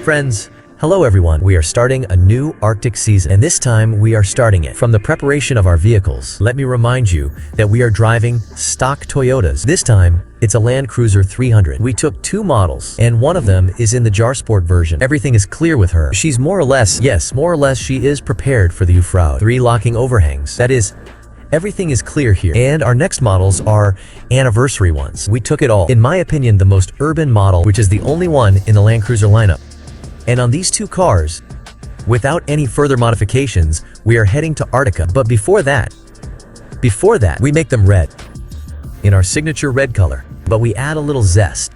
Friends, hello everyone. We are starting a new Arctic season, and this time we are starting it from the preparation of our vehicles. Let me remind you that we are driving stock Toyotas. This time, it's a Land Cruiser 300. We took two models, and one of them is in the Jar Sport version. Everything is clear with her. She's more or less, she is prepared for the Jungfrau. 3 locking overhangs. That is, everything is clear here. And our next models are anniversary ones. We took it all. In my opinion, the most urban model, which is the only one in the Land Cruiser lineup. And on these two cars, without any further modifications, we are heading to Arctica. But before that, we make them red, in our signature red color. But we add a little zest.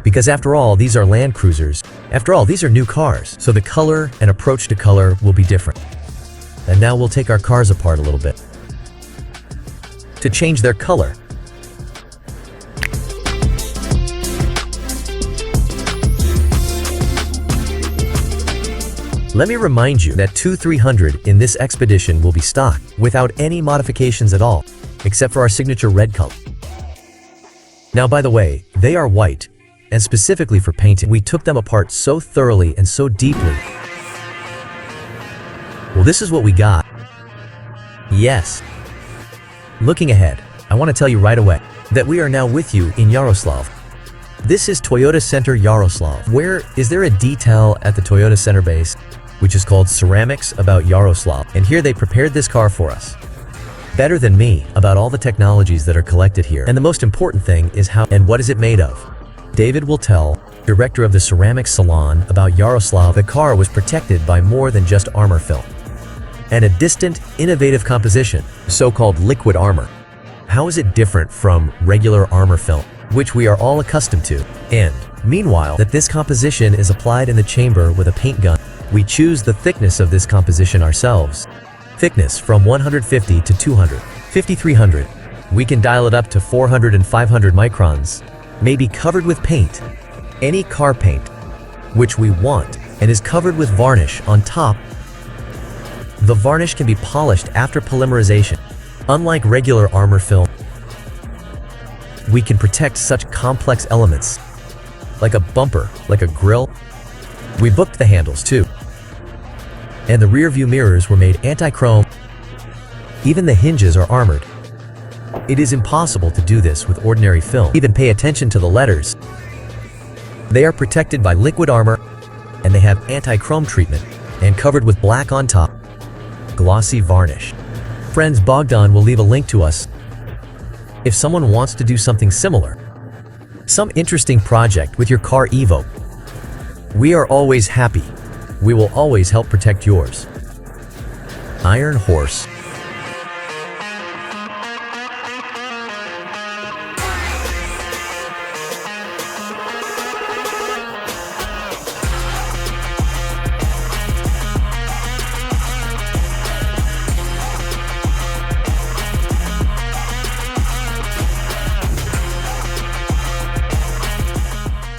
Because after all, these are Land Cruisers. After all, these are new cars. So the color and approach to color will be different. And now we'll take our cars apart a little bit to change their color. Let me remind you that 300 in this expedition will be stock, without any modifications at all, except for our signature red color. Now, by the way, they are white, and specifically for painting, we took them apart so thoroughly and so deeply. Well, this is what we got. Yes. Looking ahead, I want to tell you right away that we are now with you in Yaroslav. This is Toyota Center Yaroslav. Where is there a detail at the Toyota Center base, which is called Ceramics About Yaroslav, and here they prepared this car for us. Better than me about all the technologies that are collected here. And the most important thing is how and what is it made of. David will tell, director of the Ceramics Salon, about Yaroslav. The car was protected by more than just armor film, and a distant, innovative composition, so-called liquid armor. How is it different from regular armor film, which we are all accustomed to? And, meanwhile, that this composition is applied in the chamber with a paint gun. We choose the thickness of this composition ourselves. Thickness from 150 to 200, 5300. We can dial it up to 400 and 500 microns. May be covered with paint, any car paint, which we want, and is covered with varnish on top. The varnish can be polished after polymerization. Unlike regular armor film, we can protect such complex elements, like a bumper, like a grille. We booked the handles too. And the rear view mirrors were made anti-chrome. Even the hinges are armored. It is impossible to do this with ordinary film. Even pay attention to the letters. They are protected by liquid armor, and they have anti-chrome treatment, and covered with black on top. Glossy varnish. Friends, Bogdan will leave a link to us if someone wants to do something similar. Some interesting project with your car Evo. We are always happy. We will always help protect yours. Iron Horse.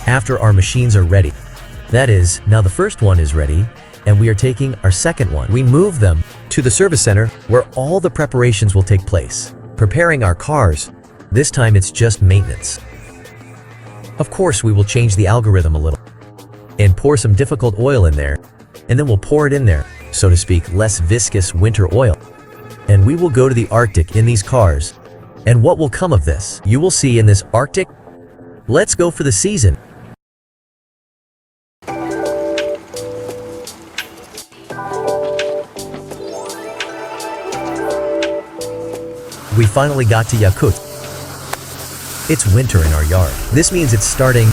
After our machines are ready. That is, now the first one is ready, and we are taking our second one. We move them to the service center, where all the preparations will take place. Preparing our cars. This time it's just maintenance. Of course, we will change the algorithm a little, and pour some difficult oil in there, and then we'll pour it in there, so to speak, less viscous winter oil. And we will go to the Arctic in these cars. And what will come of this? You will see in this Arctic. Let's go for the season. We finally got to Yakutsk. It's winter in our yard. This means it's starting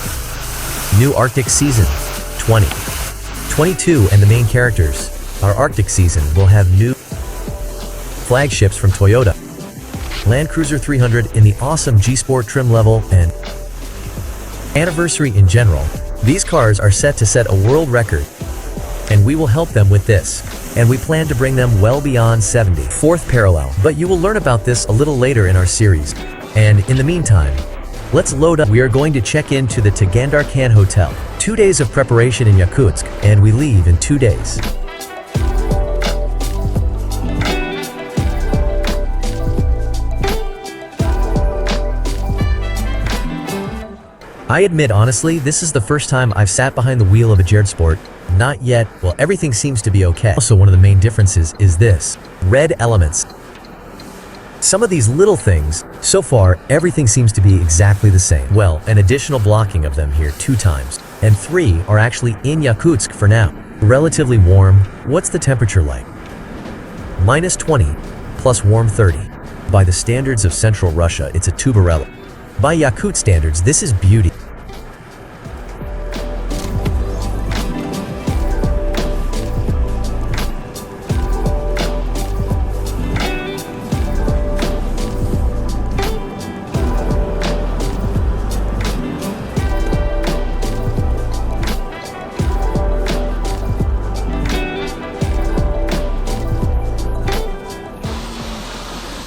new Arctic season 2022, and the main characters. Our Arctic season will have new flagships from Toyota. Land Cruiser 300 in the awesome G-Sport trim level, and anniversary in general. These cars are set to set a world record, and we will help them with this. And we plan to bring them well beyond 70. Fourth parallel. But you will learn about this a little later in our series. And in the meantime, let's load up. We are going to check into the Tagandarkan Hotel. 2 days of preparation in Yakutsk, and we leave in 2 days. I admit honestly, this is the first time I've sat behind the wheel of a Jared Sport. Not yet. Well, everything seems to be okay. Also, one of the main differences is this: red elements. Some of these little things, so far, everything seems to be exactly the same. Well, an additional blocking of them here 2 times, and 3 are actually in Yakutsk for now. Relatively warm. What's the temperature like? -20, plus warm 30. By the standards of Central Russia, it's a tubarella. By Yakut standards, this is beauty.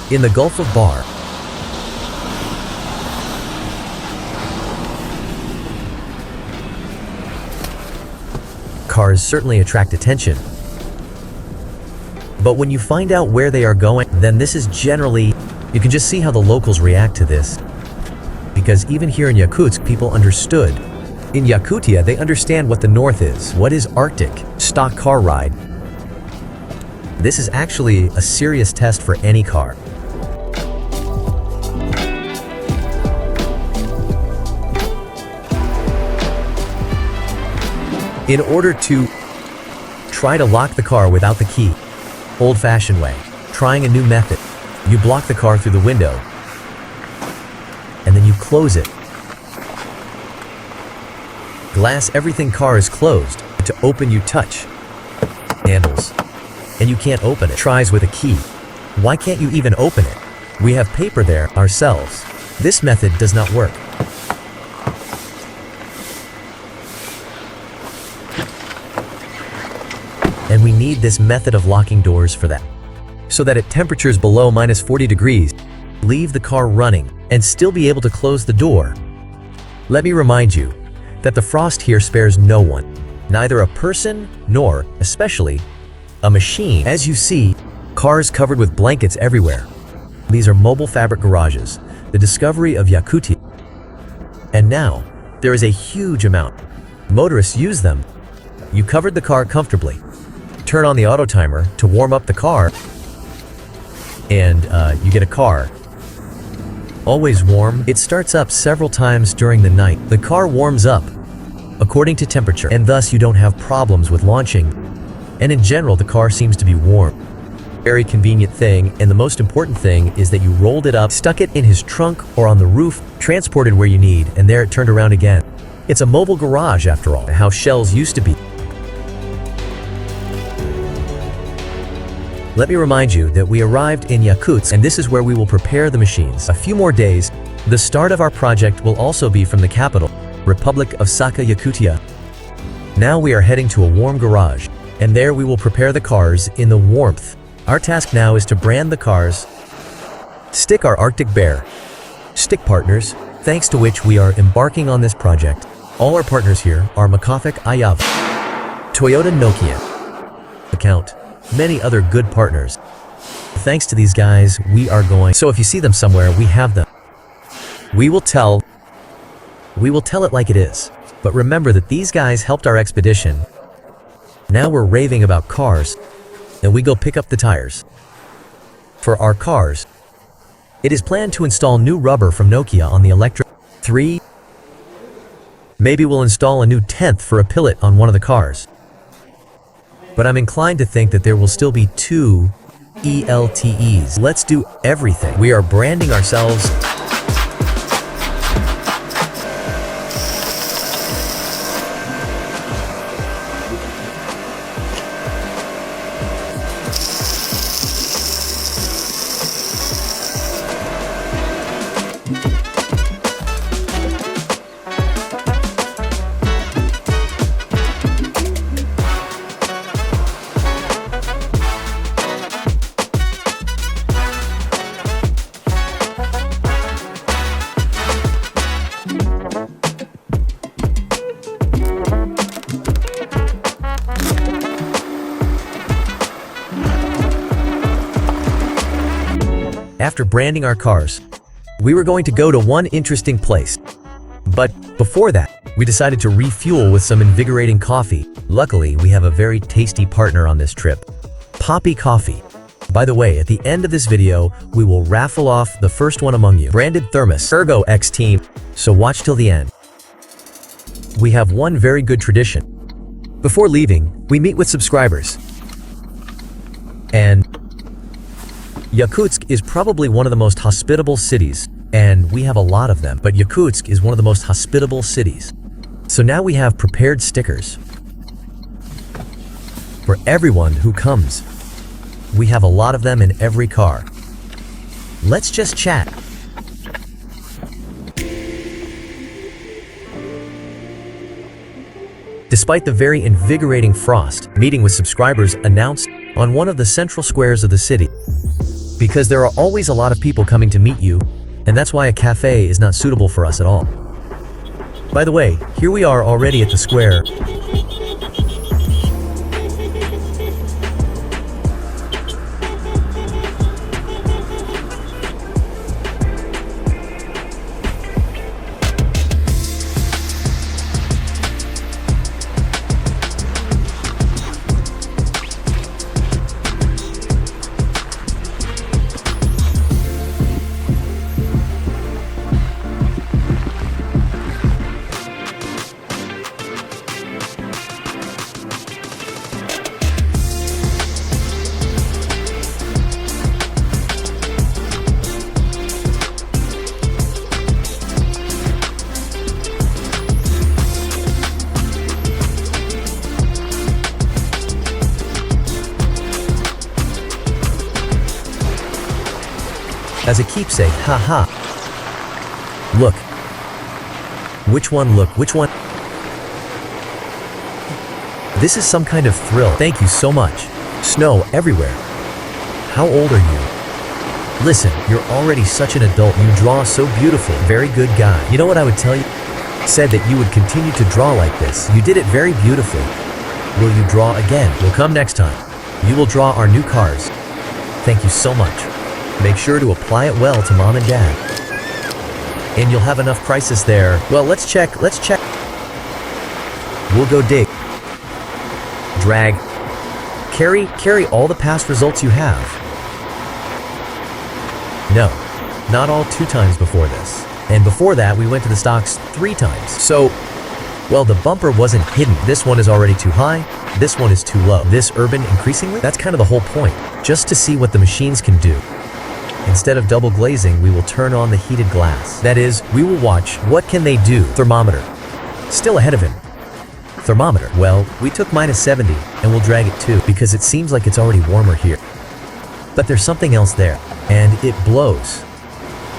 In the Gulf of Bar, cars certainly attract attention. But when you find out where they are going, then this is generally, you can just see how the locals react to this. Because even here in Yakutsk, people understood. In Yakutia, they understand what the North is. What is Arctic? Stock car ride. This is actually a serious test for any car. In order to try to lock the car without the key, old-fashioned way, trying a new method, you block the car through the window, and then you close it. Glass, everything car is closed. To open, you touch handles, and you can't open it. Tries with a key. Why can't you even open it? We have paper there ourselves. This method does not work. And we need this method of locking doors for that. So that at temperatures below -40 degrees, leave the car running and still be able to close the door. Let me remind you that the frost here spares no one, neither a person nor, especially, a machine. As you see, cars covered with blankets everywhere. These are mobile fabric garages, the discovery of Yakutia. And now, there is a huge amount. Motorists use them. You covered the car comfortably. Turn on the auto timer to warm up the car, and you get a car. Always warm. It starts up several times during the night. The car warms up according to temperature, and thus you don't have problems with launching. And in general, the car seems to be warm. Very convenient thing, and the most important thing is that you rolled it up, stuck it in his trunk or on the roof, transported where you need, and there it turned around again. It's a mobile garage after all, how shells used to be. Let me remind you that we arrived in Yakutsk, and this is where we will prepare the machines. A few more days, the start of our project will also be from the capital, Republic of Sakha-Yakutia. Now we are heading to a warm garage, and there we will prepare the cars in the warmth. Our task now is to brand the cars, stick our Arctic Bear, stick partners, thanks to which we are embarking on this project. All our partners here are Makafik Ayav, Toyota Nokia, Account, many other good partners. Thanks to these guys, we are going. So if you see them somewhere, we have them. We will tell it like it is. But remember that these guys helped our expedition. Now we're raving about cars, and we go pick up the tires. For our cars, it is planned to install new rubber from Nokia on the electric 3. Maybe we'll install a new 10th for a pilot on one of the cars. But I'm inclined to think that there will still be 2 ELTEs. Let's do everything. We are branding ourselves. After branding our cars, we were going to go to one interesting place. But before that, we decided to refuel with some invigorating coffee. Luckily, we have a very tasty partner on this trip, Poppy Coffee. By the way, at the end of this video, we will raffle off the first one among you, branded thermos, Ergo X Team, so watch till the end. We have one very good tradition. Before leaving, we meet with subscribers. And Yakutsk is probably one of the most hospitable cities, and we have a lot of them, but Yakutsk is one of the most hospitable cities. So now we have prepared stickers for everyone who comes. We have a lot of them in every car. Let's just chat. Despite the very invigorating frost, meeting with subscribers announced on one of the central squares of the city. Because there are always a lot of people coming to meet you, and that's why a cafe is not suitable for us at all. By the way, here we are already at the square. As a keepsake, haha. Look. Which one? Look, which one? This is some kind of thrill. Thank you so much. Snow everywhere. How old are you? Listen, you're already such an adult. You draw so beautiful. Very good guy. You know what I would tell you? Said that you would continue to draw like this. You did it very beautifully. Will you draw again? We'll come next time. You will draw our new cars. Thank you so much. Make sure to apply it well to mom and dad. And you'll have enough crisis there. Well, let's check. We'll go dig. Drag. Carry all the past results you have. No, not all 2 times before this. And before that, we went to the stocks 3 times. So, well, the bumper wasn't hidden. This one is already too high. This one is too low. This urban increasingly? That's kind of the whole point. Just to see what the machines can do. Instead of double glazing, we will turn on the heated glass. That is, we will watch what can they do. Thermometer. Still ahead of him. Thermometer. Well, we took -70 and we'll drag it too because it seems like it's already warmer here. But there's something else there, and it blows.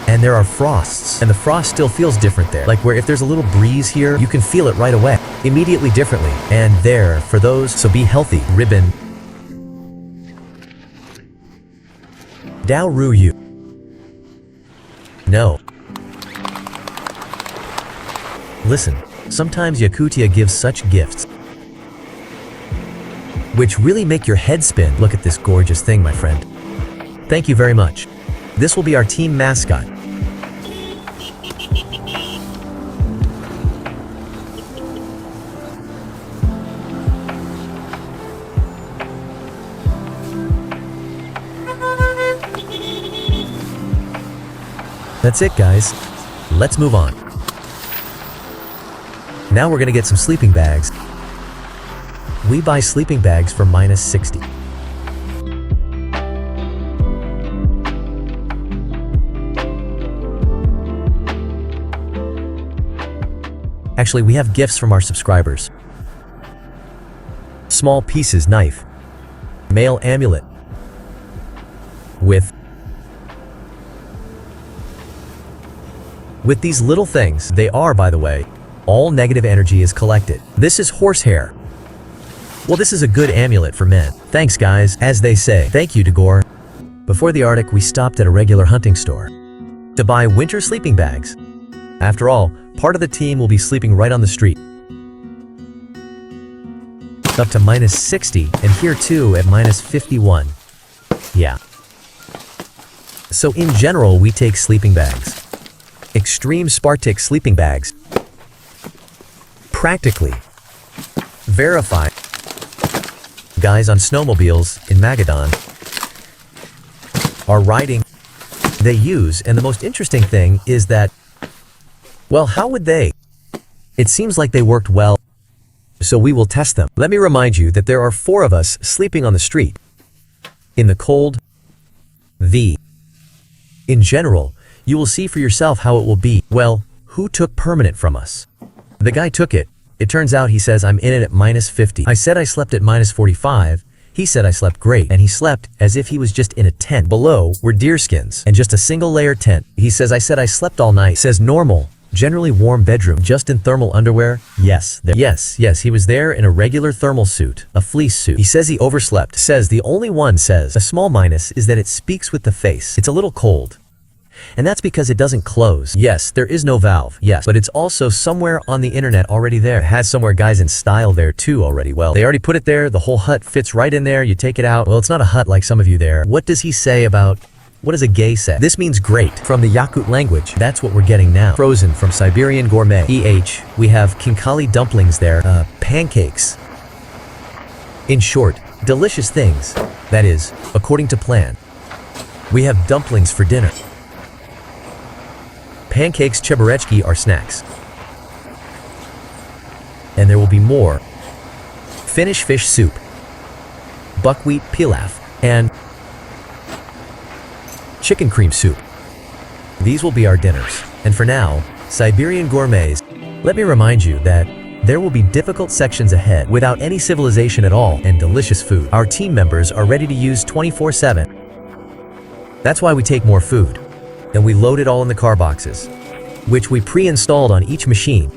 And there are frosts, and the frost still feels different there. Like where if there's a little breeze here, you can feel it right away, immediately differently. And there, for those, so be healthy. Ribbon. Dao Ru Yu. No. Listen, sometimes Yakutia gives such gifts which really make your head spin. Look at this gorgeous thing, my friend. Thank you very much. This will be our team mascot. That's it, guys. Let's move on. Now we're gonna get some sleeping bags. We buy sleeping bags for -60. Actually, we have gifts from our subscribers. Small pieces knife. Male amulet. With these little things, they are, by the way, all negative energy is collected. This is horsehair. Well, this is a good amulet for men. Thanks, guys, as they say. Thank you, Dagor. Before the Arctic, we stopped at a regular hunting store to buy winter sleeping bags. After all, part of the team will be sleeping right on the street. Up to -60, and here too at -51. Yeah. So in general, we take sleeping bags. Extreme Spartic sleeping bags. practically verify. Guys on snowmobiles in Magadan are riding. They use, and the most interesting thing is that, well, how would they? It seems like they worked well, so we will test them. Let me remind you that there are 4 of us sleeping on the street. In the cold, in general, you will see for yourself how it will be. Well, who took permanent from us? The guy took it. It turns out he says I'm in it at -50. I said I slept at -45. He said I slept great, and he slept as if he was just in a tent. Below were deerskins and just a single layer tent. He says I said I slept all night. Says normal, generally warm bedroom, just in thermal underwear. Yes, yes, he was there in a regular thermal suit, a fleece suit. He says he overslept. Says the only one says a small minus is that it speaks with the face. It's a little cold. And that's because it doesn't close. Yes, there is no valve. Yes, but it's also somewhere on the internet already there. It has somewhere guys in style there too already. Well, they already put it there. The whole hut fits right in there. You take it out. Well, it's not a hut like some of you there. What does he say about, what does a gay say? This means great from the Yakut language. That's what we're getting now. Frozen from Siberian Gourmet. We have kinkali dumplings there. Pancakes. In short, delicious things. That is, according to plan. We have dumplings for dinner. Pancakes cheburechki are snacks. And there will be more. Finnish fish soup, buckwheat pilaf, and chicken cream soup. These will be our dinners. And for now, Siberian gourmets, let me remind you that there will be difficult sections ahead without any civilization at all and delicious food. Our team members are ready to use 24/7. That's why we take more food. Then we load it all in the car boxes, which we pre-installed on each machine.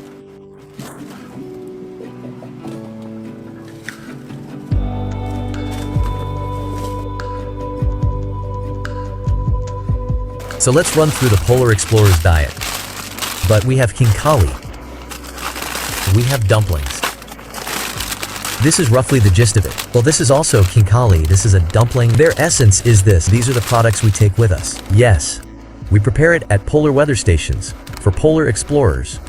So let's run through the Polar Explorer's diet. But we have kinkali. We have dumplings. This is roughly the gist of it. Well, this is also kinkali. This is a dumpling. Their essence is this. These are the products we take with us. Yes. We prepare it at polar weather stations for polar explorers.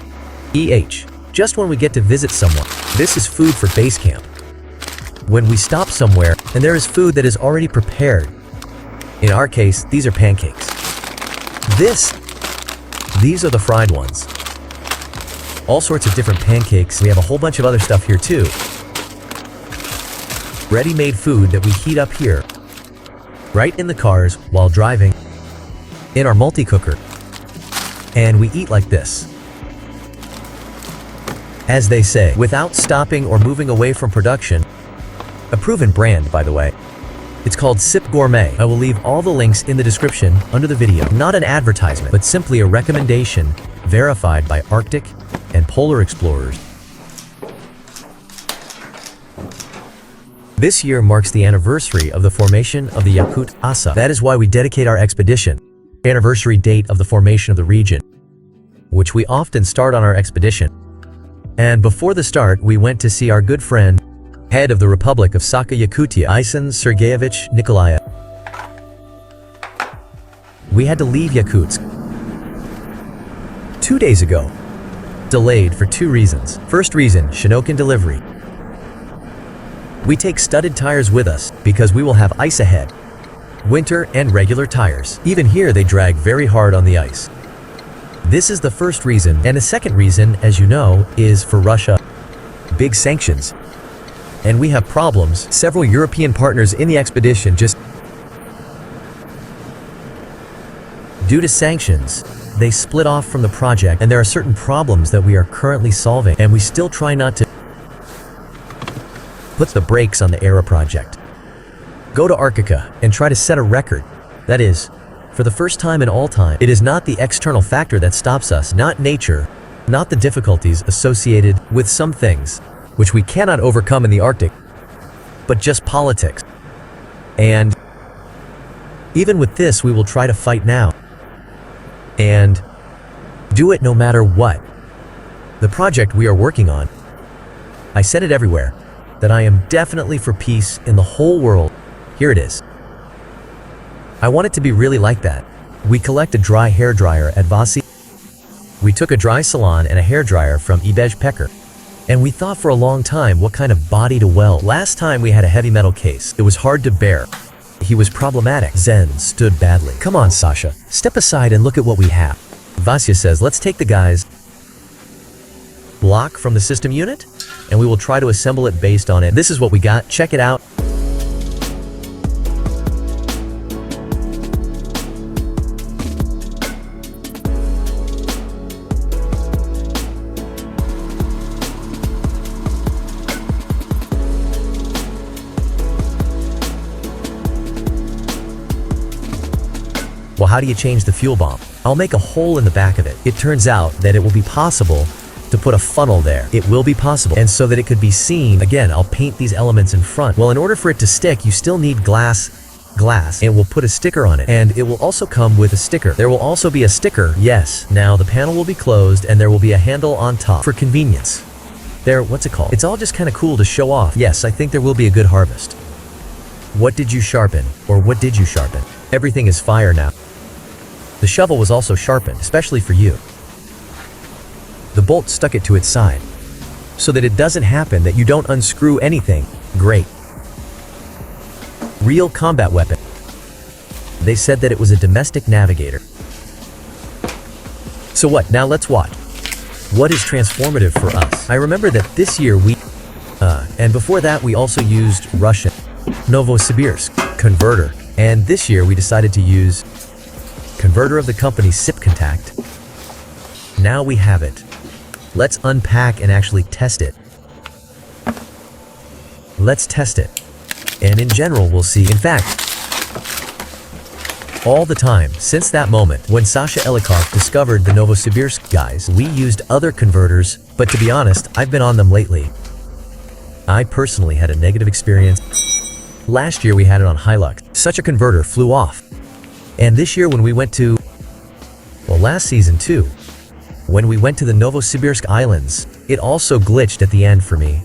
Just when we get to visit someone. This is food for base camp. When we stop somewhere and there is food that is already prepared. In our case, these are pancakes. These are the fried ones. All sorts of different pancakes. We have a whole bunch of other stuff here too. Ready-made food that we heat up here. Right in the cars while driving. In our multi-cooker. And we eat like this. As they say, without stopping or moving away from production. A proven brand, by the way. It's called Sip Gourmet. I will leave all the links in the description under the video. Not an advertisement, but simply a recommendation verified by Arctic and polar explorers. This year marks the anniversary of the formation of the Yakut Asa. That is why we dedicate our expedition. Anniversary date of the formation of the region, which we often start on our expedition. And before the start, we went to see our good friend, head of the Republic of Sakha Yakutia, Isan Sergeyevich Nikolaev. We had to leave Yakutsk 2 days ago. Delayed for 2 reasons. First reason, Shinokin delivery. We take studded tires with us because we will have ice ahead. Winter and regular tires. Even here they drag very hard on the ice. This is the first reason, and the second reason, as you know, is for Russia. Big sanctions. And we have problems. Several European partners in the expedition just due to sanctions, they split off from the project, and there are certain problems that we are currently solving, and we still try not to put the brakes on the ERA project. Go to Arctica and try to set a record. That is, for the first time in all time, it is not the external factor that stops us, not nature, not the difficulties associated with some things, which we cannot overcome in the Arctic, but just politics. And even with this, we will try to fight now. And do it no matter what. The project we are working on, I said it everywhere, that I am definitely for peace in the whole world. Here it is. I want it to be really like that. We collect a dry hairdryer at Vasi. We took a dry salon and a hairdryer from Ibej Peker. And we thought for a long time what kind of body to weld. Last time we had a heavy metal case. It was hard to bear. He was problematic. Zen stood badly. Come on, Sasha. Step aside and look at what we have. Vasya says, let's take the guy's block from the system unit, and we will try to assemble it based on it. This is what we got. Check it out. Well, how do you change the fuel bomb? I'll make a hole in the back of it. It turns out that it will be possible to put a funnel there. It will be possible. And so that it could be seen, again, I'll paint these elements in front. Well, in order for it to stick, you still need glass, and we'll put a sticker on it. And it will also come with a sticker. There will also be a sticker. Yes. Now the panel will be closed and there will be a handle on top for convenience. What's it called? It's all just kind of cool to show off. Yes, I think there will be a good harvest. What did you sharpen? Or what did you sharpen? Everything is fire now. The shovel was also sharpened, especially for you. The bolt stuck it to its side, so that it doesn't happen that you don't unscrew anything. Great. Real combat weapon. They said that it was a domestic navigator. So what? Now let's watch. What is transformative for us? I remember that this year and before that we also used Russian Novosibirsk converter, and this year we decided to use converter of the company SIP Contact. Now we have it. Let's unpack and actually test it. Let's test it. And in general, we'll see. In fact, all the time, since that moment, when Sasha Elikov discovered the Novosibirsk guys, we used other converters, but to be honest, I've been on them lately. I personally had a negative experience. Last year we had it on Hilux. Such a converter flew off. And this year when we went to, well, last season too, when we went to the Novosibirsk Islands, it also glitched at the end for me.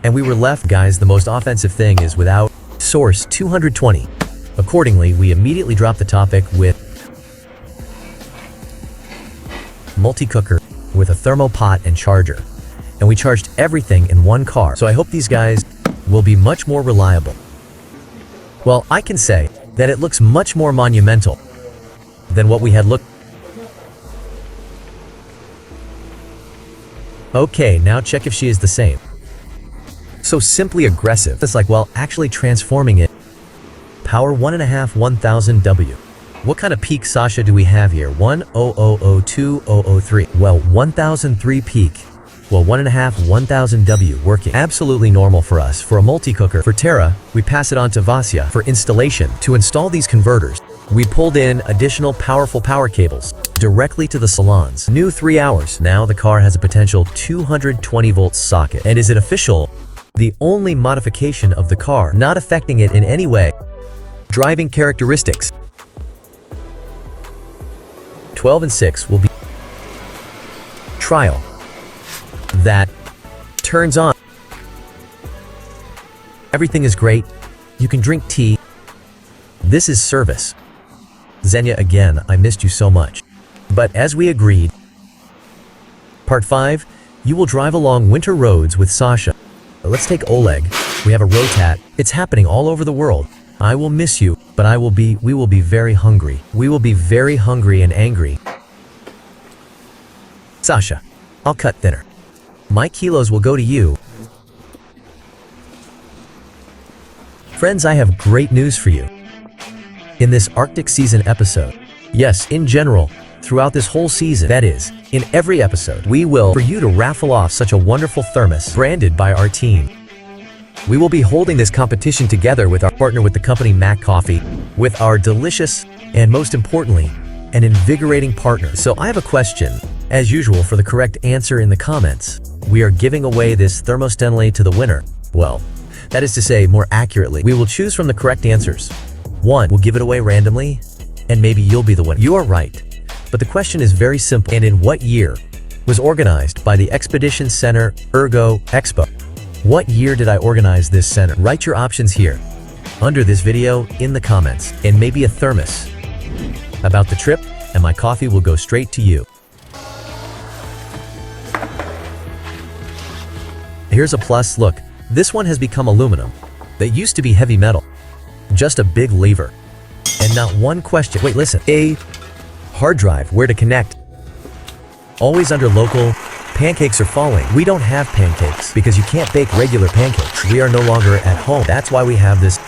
And we were left, guys, the most offensive thing is without source 220. Accordingly, we immediately dropped the topic with multi-cooker with a thermo pot and charger. And we charged everything in one car. So I hope these guys will be much more reliable. Well, I can say that it looks much more monumental than what we had looked. Okay, now check if she is the same. So simply aggressive. It's like, well, actually transforming it. Power 1.5 1000 W. What kind of peak, Sasha, do we have here? 1002003. Well, 1003 peak. Well, 1.5 1000 W working. Absolutely normal for us. For a multi-cooker, for Terra, we pass it on to Vasya for installation. To install these converters, we pulled in additional powerful power cables directly to the salons. New 3 hours. Now the car has a potential 220 volt socket. And is it official? The only modification of the car, not affecting it in any way. Driving characteristics. 12 and 6 will be trial. That turns on. Everything is great. You can drink tea. This is service. Xenia, again, I missed you so much. But as we agreed, Part 5, you will drive along winter roads with Sasha. Let's take Oleg. We have a rotat. It's happening all over the world. I will miss you, but we will be very hungry. We will be very hungry and angry. Sasha, I'll cut thinner. My kilos will go to you. Friends, I have great news for you. In this Arctic season episode, yes, in general, throughout this whole season, that is, in every episode, we will, for you to raffle off such a wonderful thermos branded by our team. We will be holding this competition together with our partner with the company Mac Coffee, with our delicious, and most importantly, an invigorating partner. So I have a question, as usual, for the correct answer in the comments. We are giving away this thermostenlate to the winner. Well, that is to say, more accurately, we will choose from the correct answers. One, we'll give it away randomly, and maybe you'll be the winner. You are right, but the question is very simple. And in what year was organized by the Expedition Center Ergo Expo? What year did I organize this center? Write your options here, under this video, in the comments, and maybe a thermos about the trip, and my coffee will go straight to you. Here's a plus, look. This one has become aluminum. That used to be heavy metal. Just a big lever. And not one question. Wait, listen. A hard drive, where to connect. Always under local. Pancakes are falling. We don't have pancakes because you can't bake regular pancakes. We are no longer at home. That's why we have this